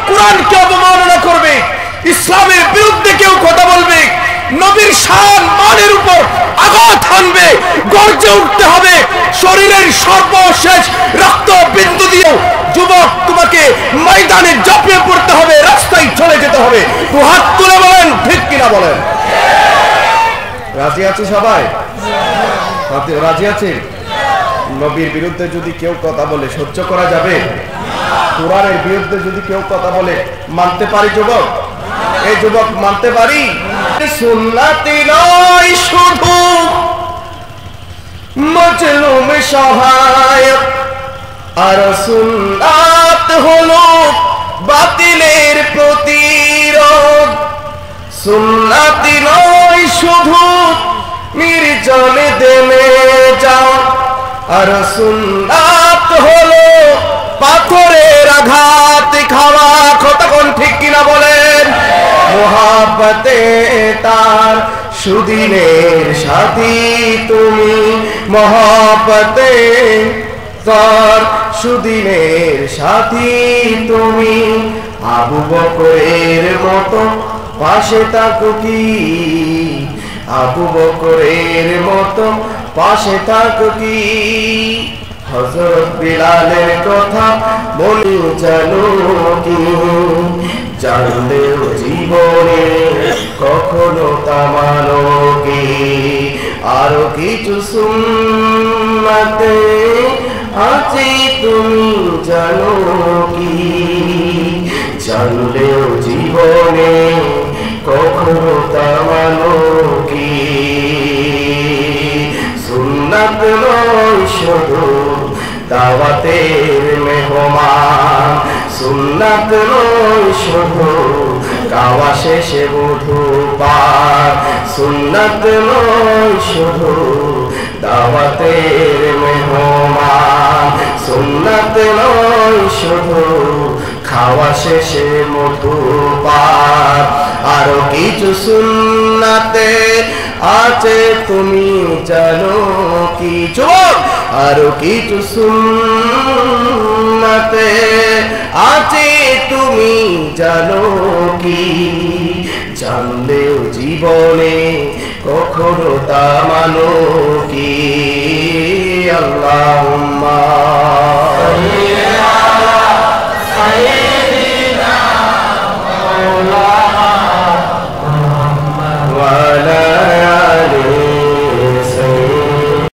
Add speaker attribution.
Speaker 1: কুরআনকে অবমাননা করবে, ইসলামের বিরুদ্ধে কেউ কথা বলবে, নবীর শান মানের উপর আঘাত হানবে, গর্জে উঠতে হবে। শরীরের সর্বশেষ রক্ত বিন্দু দিয়েও যুবক তোমাকে ময়দানে ঝাঁপিয়ে পড়তে হবে, রাস্তায় চলে যেতে হবে। তো হাত তুলে বলেন ঠিক কিনা বলেন। রাজি আছে সবাই? রাজি আছে? নবীর বিরুদ্ধে যদি কেউ কথা বলে সহ্য করা যাবে? কোরআনের বিরুদ্ধে যদি কেউ কথা বলে মানতে পারি যুবক? এই যুবক মানতে পারি? সুন্নাতি নয় শুধু মজলুম সহায়ক, আর সুন্নাত হলো বাতিলের প্রতিরোধ। সুন্নাতি নয় শুধু নির্জনে দেমে যাও, আর সুন্নাত হলো পাথরের আঘাত খাওয়া। কতক্ষণ ঠিক কিনা বলেন? মোহাব্বতে তার সুদিনের সাথী তুমি, মোহাব্বতে তার সুদিনের সাথী তুমি। আবু বকরের মতো পাশে থাকো কি, আবু বকরের মতো পাশে থাকো কি। হযরত বিলালের কথা বলি জানো কি, জানলেও জীবনে কখনো তা মানো কি। আরো কিছু সুন্নাতে আছে তুমি জানো কি, জানলেও জীবনে কখনো তা মানো কি। সুন্নাত নয় শুধু দাওয়াতের মেহমান, সুন্নাত নয় শুধু গাওয়া শেষে মধু পান, সুন্নাত নয় শুধু দাওয়াতের মেহমান, সুন্নাত নয় শুধু খাওয়া শেষে মধু পান। আরো কিছু সুন্নাতে আছে তুমি জানো কি যুবক, আরো কিছু সুন্নাতে আছে তুমি জানো কি, জানলেও জীবনে কখনো তা মানো কি। আল্লাহুম্মা